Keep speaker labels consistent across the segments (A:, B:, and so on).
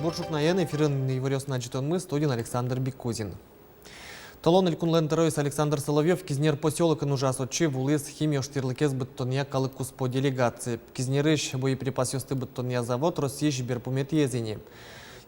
A: Буршукнаен эфирын Иворёсна мы, студент Александр Бекузин. Талон Илькунлен Тароис Александр Соловьев, кизнер поселок Нужас отчи вулыс химия штирлыкез быттония калыкус по делегации. Кизнерыш боеприпас ёсты быттония завод Российш берпумет езени.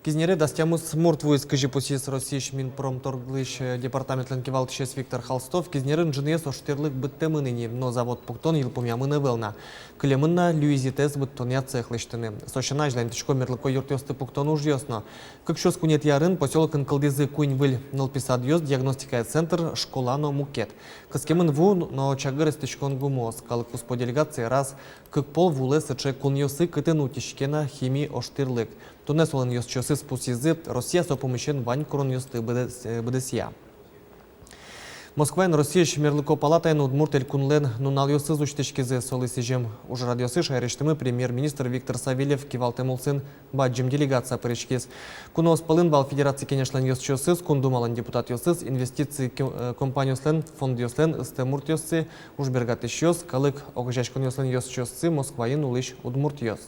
A: Кизнеры дастямус муртвуис кыжипусис Российш Минпромторглыш департамент ленкевалтышес Виктор Холстов, кизнеры инженер оштирлык быттемыныни, но завод пуктон илпумямыны велна. Клемынна люизитез быттония цехлыштыны. Сошана жлантышко мерлыко юртёсты пуктон уж ясно. Как шос кунет ярын, поселок Инкалдизы кунь-выль 051 диагностика центр школано мукет. Каскемын ву, но чагыр стычкон гумос. Калыкус по делегации раз, как пол вулес че куньосы кытыну тишкена химии оштирлык. Тунес олен йос чосы спусизы, Россия сопомещен вань корон йосты бдесия. Москва и Россия шмерлыко палатайын удмуртель кунлен нунал йосы зуштышкизы солы сижем. Уже радиосы шайрештымы премьер-министр Виктор Савельев кивалтемулсын баджим делегация паричкиз. Куно спалын бал федерации кенешлен йос чосыз, кундумалан депутат йосыз, инвестиции компанияслен, фонд йослен, стемурт йосы, ужбергат йос, калык огжашкон йослен йос чосы, Москваин улыш удмурт йос.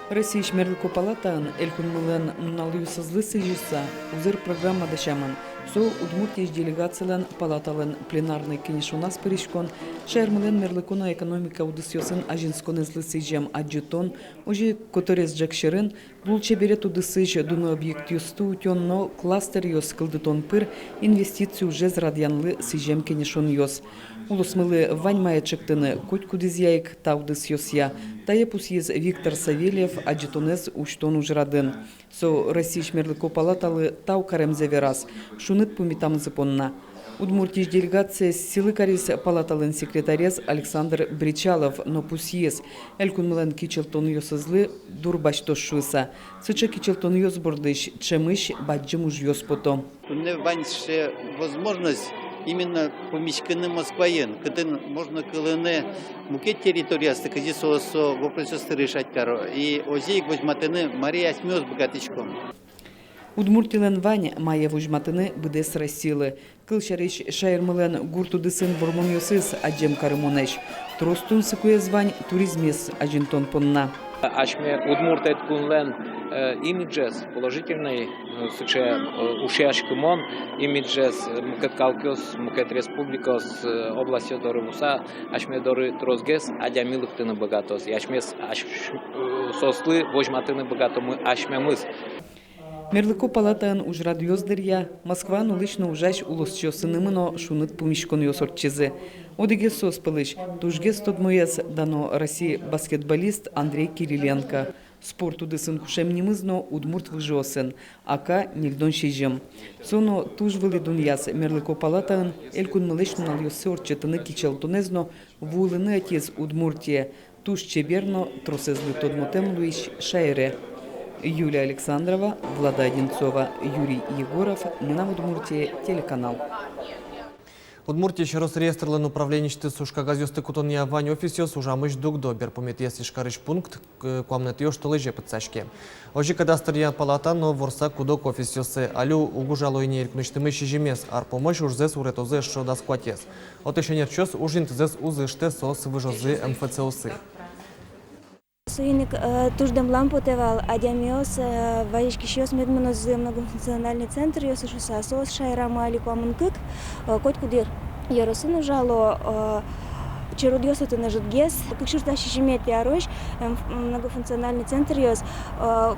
B: Россия шмерлыко палатаан элькунмылен нуналюсызлы сыжыса узыр программа дашаман. Со удмуртиш делегациялан палаталан пленарный кенешунас паришкон, шермылен мерлыкона экономика удысьосын ажинскон излы сыжем аджетон, ожи которез джакшерын, булче берет удысыж дуну объект юсту утен, но кластер йос кылдытон пыр инвестицию уже зрадьянлы сыжем кенешун йос. Улусмылы ваньмая чектыны коть кудызяйк таудыс йосья, тая пусьез Виктор Савельев аджетонез уштон ужрадын. Со Россия шмерлыко палаталы тау каремзеверас, шуныт пумитамзы понна. Удмуртиш делегация силы карис палаталын секретарез Александр Бричалов, но пусьез. Элькунмылен кичелтон йосызлы дурбаш тошуса. Сыча кичелтон йос бордыш, чемыш баджим уж йос пото.
C: Мне ваньше возможность именно помещены Москваен, когда можно кылыны мукет территория стыкази соосо вопросы решать каро. И озеик возьматыны Мария Осьмёс богатычком.
B: Удмуртилен вань мая вужматыны быдес рассилы. Кылшарыш шайырмылен гуртудысын бормон йосыз аджем карымонеш. Тростун сыкуез вань туризмес аджинтон понна.
D: Ашме удмуртет кунлен имиджес положительный, сыче ушяшкымон имиджес мукет калкиос, мукет республикос, областью доры муса, ашме доры трозгес, адямилых тыны богатос, ашме сослы вожматыны богато мы ашме мыс.
B: Мерлыко палатаан ужрад йоздырья, Москва нулышно ужаш улосчосынымыно шуныт пумишкон йосортчизы. Одыге соспылыш, тужге стодмояс дано Россия баскетболист Андрей Кириленко. Спорту дысын кушемнимызно удмурт выжосын, ака нильдон шижем. Соно туж вылидун яс Мерлыко палатаан элькун мылышно нал йосортчетыны кичелтонезно вулыны отец Удмуртия. Туж чеберно тросезлы тодмотем луиш шайре. Юлия Александрова, Влада Одинцова, Юрий Егоров, мы на Удмуртии, телеканал.
A: Удмуртия еще раз реестрлен управленчество сушка газёсты кутония вань офисиос ужамыш дуг добер пометес ишкарыш пункт куамнет ёш толыже подсачки. Ожи кадастрия палата но ворса кудок офисиосы алю угужало и неркнуштымы шижемес ар помощь ужзес уретозе шо даскватес. От еще нерчос ужинтзес узыште сос выжозы МФЦОсы.
E: Суиник туждем лампу тевал, адямиос, ваишкишиос медмоноз многофункциональный центр, йосышуса сос шайрама аликуамынкык, коть кудир яросын ужало, черудьосуты на житгес, как шурта шишимет ярош, многофункциональный центр йос,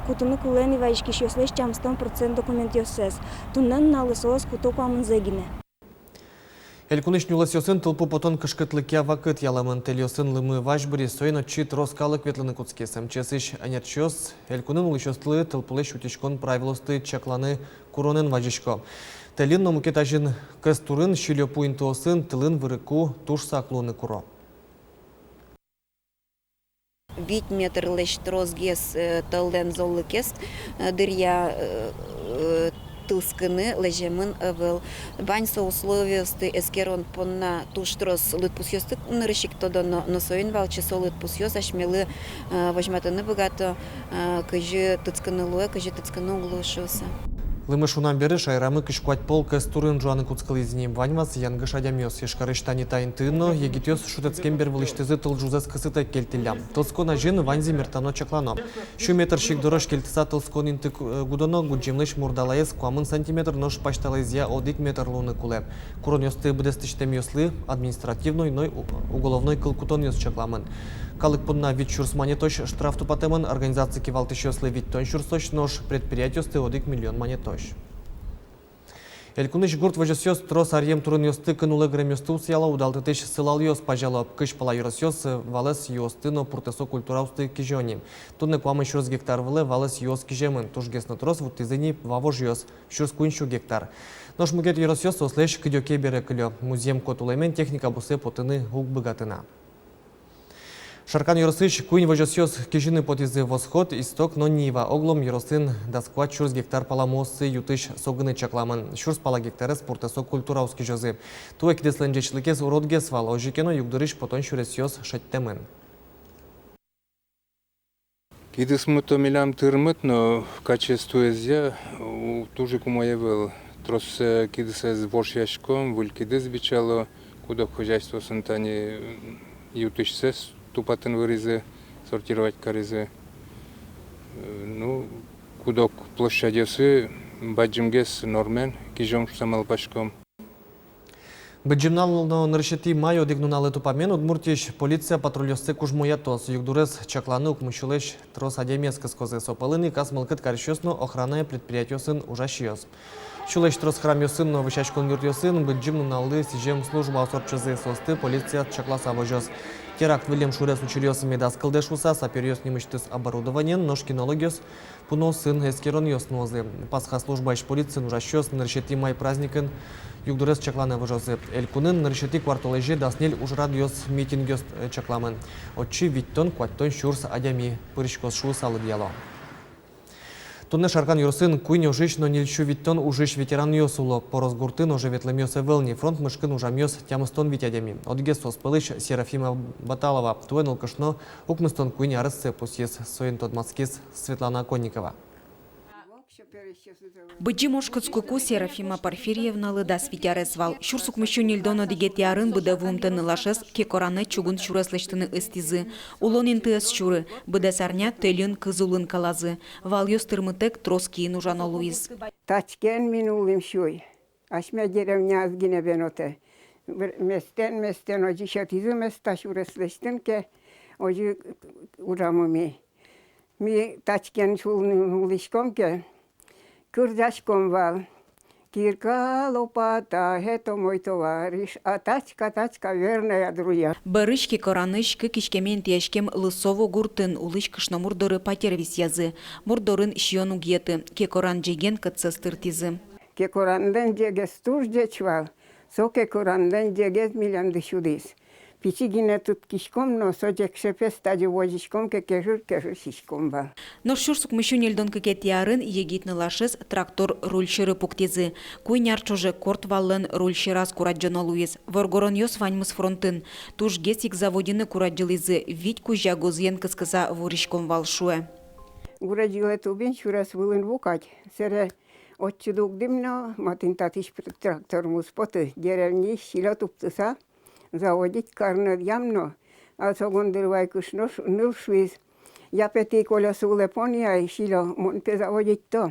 E: кутуны кулени ваишкишиос лишь чам 100% документ йосес, туннен налысос кутокуамын зегине.
A: Элькуныш нюласёсын тылпу потон кышкытлыке вакыт яламын телёсын лымы важбыри сойно чит роскалык ветлыны куцкесем. Чесыш анятчёс, элькунын улышёслы тылпылыш утечкон правилосты чакланы куронын важишко. Телин номукет ажин кыстурын шилё пуинтосын тылын вырыку туш саклуны куро.
F: Вить метр лещ трозгес талден золлыкес дырья тылскыны лежемын ывыл. Баньса условиосты эскерон понна туштрос лытпусьёсты нырышик тодо носоин валчесо лытпусьёс ашмелы возьматыны богато кыжы тыцкыны луэ, кыжы тыцкыны углушоса.
A: Лымышунан бері шайрамы кішкуат полка стурын жуаны куцкалызіне ваньмас янгыш адямёс. Ешкарыштани тайын тыыно, егитёс шутецкен бер вылыштызы тыл жузес кысыта келтілям. Тылскона жын ванзи мертано чаклано. Шу метрщик дорож келтіса тылскон интык гудоно гуджемлыш мурдалаес куамын сантиметр нож пашталайзия одик метр луны куле. Курон ёсты быдестыштем ёслы административной, ной уголовной кылкутон ёс чакламын. Калык пунна вид шурс монетош штраф тупатемын, организации кивалтыш ёслы вид тон шурсоч нож предприятиёсты одик миллион монетош. Элькуныш гурт вожесёс трос арьем турын ёсты кынулы гремёсты усяла удалтытыш сылал ёс пажалап кыш пала юросёс валес ёстыно пуртесо культураусты кижёни. Тудны куамы шурс гектар вылы валес ёс кижемын, тужгесно трос вутызыни вавож ёс, шурс куншу гектар. Нож мугет юросёс ослеш кыдёке бере кылё, музеем котулемен техника бусы потыны хук быгатына. Шаркан Юросыч куин вожесёс кижины потизы восход, исток, но нива. Оглом Юросын доскват чурс гектар паламосы ютыш согыны чакламын. Чурс пала гектары спортесо культура ускижозы. Туэ кидесленджечлыкес уродгес вал ожикено югдырыш потон шуресёс шеттемын.
G: Кидес мы то милям тырмыт, но в качестве зя туже кумаевел. Трос кидес с борщашком, вуль кидес бичало, куда хозяйство сантани ютыш сес. Тупатын вырезы, сортировать корезы. Ну, кудок площадьсы, баджимгес нормен, кижом самал пашком.
A: Беджимнално нарышети майо дигнуналы тупамен удмуртиш полиция патрульёсы кужмоятос. Югдурес чакланы укмышылыш трос адемескас козы сопалыны касмалкыт каршёсно охранное предприятиёсын ужашиёс. Чулыш трос храмёсын новышачкон юртёсын беджимнуналы сижем служба осорчызы состы полиция чакласа вожёс. Теракт вылем шурес учерёсы медас кылдешуса, саперёс немыштыс оборудованиен, нож кинологиос, пуно сын эскерон ёс нозы. Пасха служба иш полиции нуращёс нарышети май праздникын югдурес чакланы вожозы. Элькунын нарышети кварталыжи даснель ужрад ёс митинг ёс чакламын. Отчи виттон куаттон шурс адями пырышкос шу салы дьяло. Тунне Шаркан Юрсын куйне ужиш, но нельчу виттон ужиш ветеран ёсуло. Порос гуртын уже ветлемёс эвелни, фронт мышкын ужамёс тямыстон витядями. Одгес соспылыш Серафима Баталова, туэн алкашно укмыстон куйне арысцы пусьес соин тодмацкис Светлана Конникова.
H: Быджимошкыцкуку Серафима Порфирьевна лыда свитяресвал. Шурсук мыщу нильдоно дигет ярын быда вумтыны лашес кекораны чугун шуреслештыны истизы. Улонин тыас шуры, быда сарня тэлюн кызулын калазы. Вал ёстырмытек троскиин ужано Луиз.
I: Тачкен минулым шуй. Ашмя деревня азгине беноте. Местен ожи шатизы места шуреслештын ке ожи урамыми. Ми тачкен шулным улышком ке. Курдашком вал, кирка лопата, это мой товарищ, а тачка верная друзья.
H: Барышки кораныш кишкемен тяжкем лысово гуртын улыш кышно мурдоры патервис язы. Мурдорын шиону геты, кекоран джеген кыцыстыртизы.
I: Кекоранден джегес тур джечвал, со кекоранден джегес милям дышудис. Пичигине тут кишком, но сочек шепес таджи возишком, кежур шишком вал.
H: Но шурсук мыщу нельдон кекет ярын егитны лашес трактор рульшыры пуктизы. Куйняр чоже корт валлен рульшырас кураджано Луиз. Воргорон ёс ваньмыс фронтын. Туж гесик заводины кураджилизы. Вить кужа гозьен кыскыза воришком валшуэ.
I: Ураджиле тубин шурас вылын вукать. Сере отчудук дымно, матин татиш трактор муспоты. Деревни шила туптыса. Заводить карнер ямно, а согондырвай кушно нуршвиз. Я пяти колесу лепония и шило монте заводить то.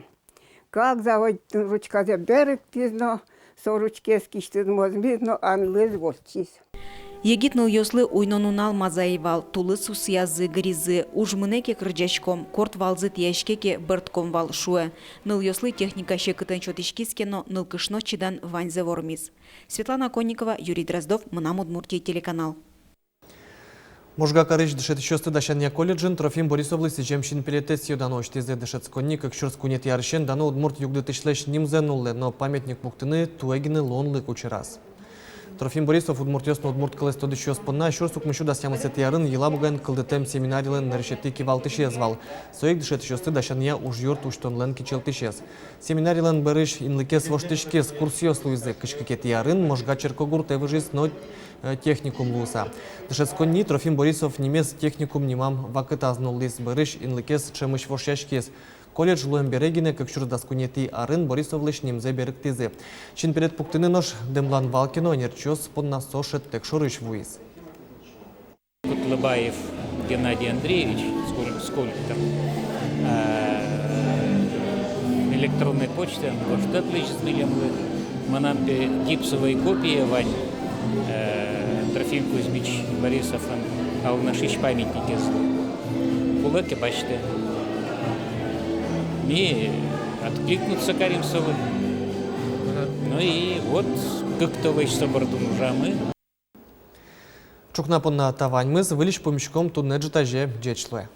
I: Как заводить ручка за берег тизно, со ручке скиштыз мозмизно, анлыз волчиз.
H: Егитныл ёслы уйнонунал мазаевал, тулы сусязы гризы, ужмынеке крыджачком, корт валзы тияшкеке быртком вал шуэ. Ныл ёслы техника шекытын чотишкискено, ныл кышно чидан ваньзе вормиз. Светлана Конникова, Юрий Дроздов, Мынам Удмуртия телеканал.
A: Можга карыш дышет шёсты дашания колледжин Трофим Борисовлы сижемшин пилетес юдано оштизе дышет сконни, как шурс кунет яршен, дано Удмурт югды тышлеш нимзе нулле, но памятник пуктыны туэгины лонлы кучерас. Трофим Борисов удмуртёсно удмурт кылыс тоды шёс пынна, шурсук мышу да сямысет ярын, елабуган кылдытем семинарилен нарешети кивалтышез вал. Соек дышет шёсты дашания уж юрт уштонлен кичелтышез. Семинарилен барыш инлыкес воштышкес курсиос луизе кышкекет ярын, можга черкогур тевыжис, но техникум луса. Дышет сконни Трофим Борисов немес техникум немам вакытазнул лис барыш инлыкес чемыш вошяшкес. Колледж Луэмберегине, как чурдаскунети Арын Борисовлыш немзе беректизе. Чин перед пуктыны нож Демлан Валкино нерчос понна сошет текшорыш вуиз.
J: Кутлыбаев Геннадий Андреевич, скульптор, электронной почты, может, отличие с милемлы, манампе гипсовые копии Вань, Трофим Кузьмич Борисов, а у наших памятники кулаки бачите. И откликнуться Каримсовы. Ну и вот как-то вещь собордун уже мы.
A: Чукна понна тавань мыз вылиш помещиком тунне джетаже джечлуе.